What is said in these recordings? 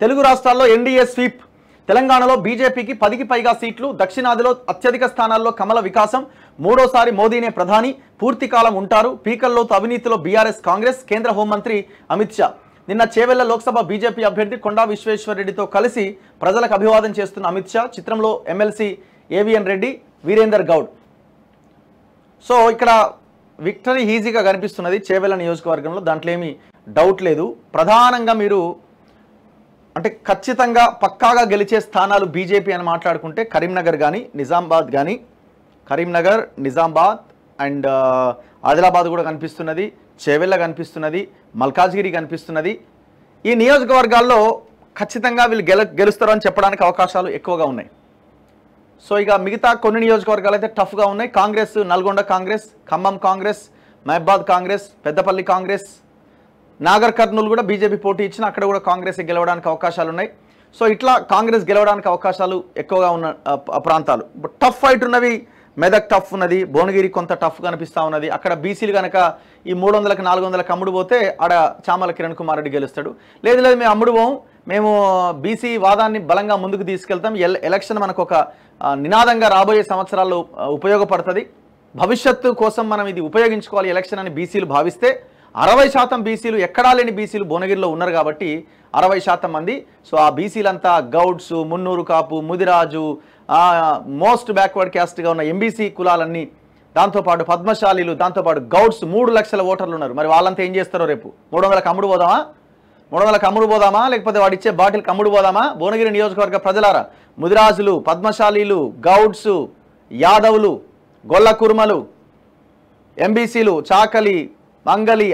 తెలుగు రాష్ట్రాల్లో NDA sweep. తెలంగాణలో బీజేపీకి 10కి పైగా సీట్లు, దక్షిణాదిలో అత్యధిక స్థానాల్లో కమల వికాసం, మూడోసారి మోదీనే ప్రధాని, పూర్తి కాలం ఉంటారు, పీకల్లోతు అవినీతిలో బీఆర్ఎస్ కాంగ్రెస్. కేంద్ర హోంమంత్రి అమిత్ షా నిన్న చేవెళ్ల లోక్సభ బీజేపీ అభ్యర్థి కొండా విశ్వేశ్వరరెడ్డితో కలిసి ప్రజలకు అభివాదం చేస్తున్న అమిత్ షా. చిత్రంలో MLC AVN Reddy, Virender Goud. So ఇక్కడ విక్టరీ ఈజీగా కనిపిస్తున్నది చేవెళ్ల నియోజకవర్గంలో, దాంట్లో ఏమీ డౌట్ లేదు. ప్రధానంగా మీరు అంటే ఖచ్చితంగా పక్కాగా గెలిచే స్థానాలు బీజేపీ అని మాట్లాడుకుంటే కరీంనగర్ కానీ, నిజామాబాద్ కానీ, కరీంనగర్, నిజామాబాద్ అండ్ ఆదిలాబాద్ కూడా కనిపిస్తున్నది, చేవెళ్ళ కనిపిస్తున్నది, మల్కాజ్గిరి కనిపిస్తున్నది. ఈ నియోజకవర్గాల్లో ఖచ్చితంగా వీళ్ళు గెలుస్తారని చెప్పడానికి అవకాశాలు ఎక్కువగా ఉన్నాయి. సో ఇక మిగతా కొన్ని నియోజకవర్గాలు అయితే టఫ్గా ఉన్నాయి. కాంగ్రెస్, నల్గొండ కాంగ్రెస్, ఖమ్మం కాంగ్రెస్, మహబాద్ కాంగ్రెస్, పెద్దపల్లి కాంగ్రెస్, నాగర్ కర్నూలు కూడా బీజేపీ పోటీ ఇచ్చిన అక్కడ కూడా కాంగ్రెస్ గెలవడానికి అవకాశాలు ఉన్నాయి. సో ఇట్లా కాంగ్రెస్ గెలవడానికి అవకాశాలు ఎక్కువగా ఉన్న ప్రాంతాలు. టఫ్ ఫైట్ ఉన్నవి మెదక్ టఫ్ ఉన్నది, భువనగిరి కొంత టఫ్గా అనిపిస్తూ ఉన్నది. అక్కడ బీసీలు కనుక ఈ 300కి 400కి అమ్ముడు పోతే ఆడ చామల కిరణ్ కుమార్ రెడ్డి గెలుస్తాడు. లేదు మేము అమ్ముడు పోము, మేము బీసీ వాదాన్ని బలంగా ముందుకు తీసుకెళ్తాం, ఎలక్షన్ మనకు ఒక నినాదంగా రాబోయే సంవత్సరాల్లో ఉపయోగపడుతుంది, భవిష్యత్తు కోసం మనం ఇది ఉపయోగించుకోవాలి ఎలక్షన్ అని బీసీలు భావిస్తే 60% బీసీలు, ఎక్కడా లేని బీసీలు భువనగిరిలో ఉన్నారు కాబట్టి 60% మంది. సో ఆ బీసీలంతా గౌడ్స్, మున్నూరు కాపు, ముదిరాజు, మోస్ట్ బ్యాక్వర్డ్ క్యాస్ట్గా ఉన్న ఎంబీసీ కులాలన్నీ, దాంతోపాటు పద్మశాలీలు, దాంతోపాటు గౌడ్స్ 3 లక్షల ఓటర్లు ఉన్నారు. మరి వాళ్ళంతా ఏం చేస్తారో రేపు 300కి అమ్ముడు పోదామా, 300కి అమ్ముడు పోదామా, లేకపోతే వాడు ఇచ్చే బాటిల్కి అమ్ముడు పోదామా? భువనగిరి నియోజకవర్గ ప్రజలారా, ముదిరాజులు, పద్మశాలీలు, గౌడ్స్, యాదవులు, గొల్ల కుర్మలు, ఎంబీసీలు, చాకలి, మంగలి,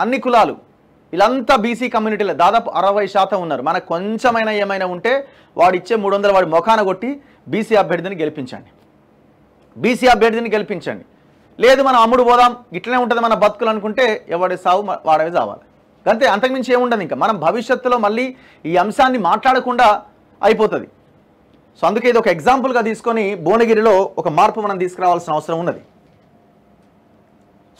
అన్ని కులాలు, వీళ్ళంతా బీసీ కమ్యూనిటీలో దాదాపు 60% ఉన్నారు. మనకు కొంచెమైనా ఏమైనా ఉంటే వాడిచ్చే 300 వాడి మొఖాన కొట్టి బీసీ అభ్యర్థిని గెలిపించండి. లేదు మనం అమ్ముడు పోదాం, ఇట్లనే ఉంటుంది మన బతుకులు అనుకుంటే ఎవడి సావు వాడవి చావాలి, అంతే, అంతకుమించి ఏముండదు. ఇంకా మనం భవిష్యత్తులో మళ్ళీ ఈ అంశాన్ని మాట్లాడకుండా అయిపోతుంది. సో అందుకే ఇది ఒక ఎగ్జాంపుల్గా తీసుకొని భువనగిరిలో ఒక మార్పు మనం తీసుకురావాల్సిన అవసరం ఉన్నది.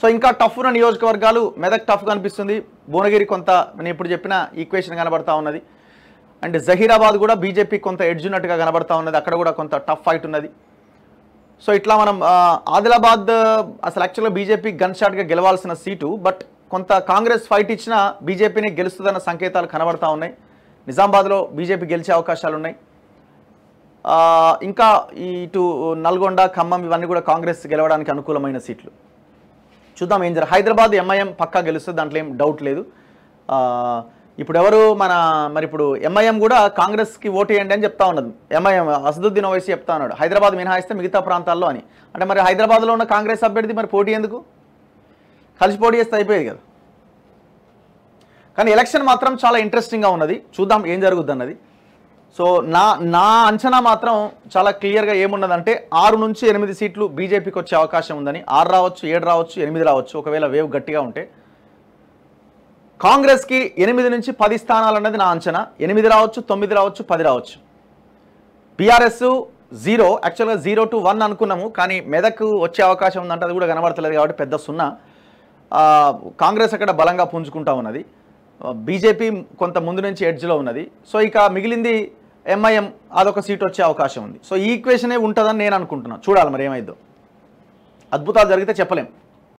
సో ఇంకా టఫ్ ఉన్న నియోజకవర్గాలు, మెదక్ టఫ్ కనిపిస్తుంది, భువనగిరి కొంత నేను ఇప్పుడు చెప్పిన ఈక్వేషన్ కనబడతా ఉన్నది. అండ్ జహీరాబాద్ కూడా బీజేపీ కొంత ఎడ్జ్ ఉన్నట్టుగా కనబడతా ఉన్నది, అక్కడ కూడా కొంత టఫ్ ఫైట్ ఉన్నది. సో ఇట్లా మనం ఆదిలాబాద్ అసలు యాక్చువల్గా బీజేపీ గన్ షాట్గా గెలవాల్సిన సీటు, బట్ కొంత కాంగ్రెస్ ఫైట్ ఇచ్చినా బీజేపీని గెలుస్తుందన్న సంకేతాలు కనబడతా ఉన్నాయి. నిజామాబాద్లో బీజేపీ గెలిచే అవకాశాలు ఉన్నాయి. ఇంకా ఇటు నల్గొండ, ఖమ్మం ఇవన్నీ కూడా కాంగ్రెస్ గెలవడానికి అనుకూలమైన సీట్లు. చూద్దాం ఏం జర. హైదరాబాద్ ఎంఐఎం పక్కా గెలుస్తుంది, దాంట్లో ఏం డౌట్ లేదు. ఇప్పుడు ఎవరు మరి ఇప్పుడు ఎంఐఎం కూడా కాంగ్రెస్కి ఓటు వేయండి అని చెప్తా ఉన్నది. ఎంఐఎం అసదుద్దీన్ ఓవైసీ చెప్తా ఉన్నాడు హైదరాబాద్ మినహాయిస్తే మిగతా ప్రాంతాల్లో అని. అంటే మరి హైదరాబాద్లో ఉన్న కాంగ్రెస్ అభ్యర్థి మరి పోటీ ఎందుకు, కలిసి పోటీ చేస్తే అయిపోయేది కదా. కానీ ఎలక్షన్ మాత్రం చాలా ఇంట్రెస్టింగ్గా ఉన్నది, చూద్దాం ఏం జరుగుద్ది అన్నది. సో నా అంచనా మాత్రం చాలా క్లియర్గా ఏమున్నదంటే 6 నుంచి 8 సీట్లు బీజేపీకి వచ్చే అవకాశం ఉందని. 6 రావచ్చు, 7 రావచ్చు, 8 రావచ్చు ఒకవేళ వేవ్ గట్టిగా ఉంటే. కాంగ్రెస్కి 8 నుంచి 10 స్థానాలు అన్నది నా అంచనా. 8 రావచ్చు, 9 రావచ్చు, 10 రావచ్చు. బీఆర్ఎస్ 0, యాక్చువల్గా 0 to 1 అనుకున్నాము, కానీ మెదక్ వచ్చే అవకాశం ఉందంటే అది కూడా కనబడతలేదు కాబట్టి పెద్ద 0. కాంగ్రెస్ అక్కడ బలంగా పుంజుకుంటా ఉన్నది, బీజేపీ కొంత ముందు నుంచి ఎడ్జ్లో ఉన్నది. సో ఇక మిగిలింది ఎంఐఎం, అదొక సీట్ వచ్చే అవకాశం ఉంది. సో ఈ ఈక్వేషనే ఉంటుందని నేను అనుకుంటున్నాను, చూడాలి మరి ఏమైందో. అద్భుతాలు జరిగితే చెప్పలేం.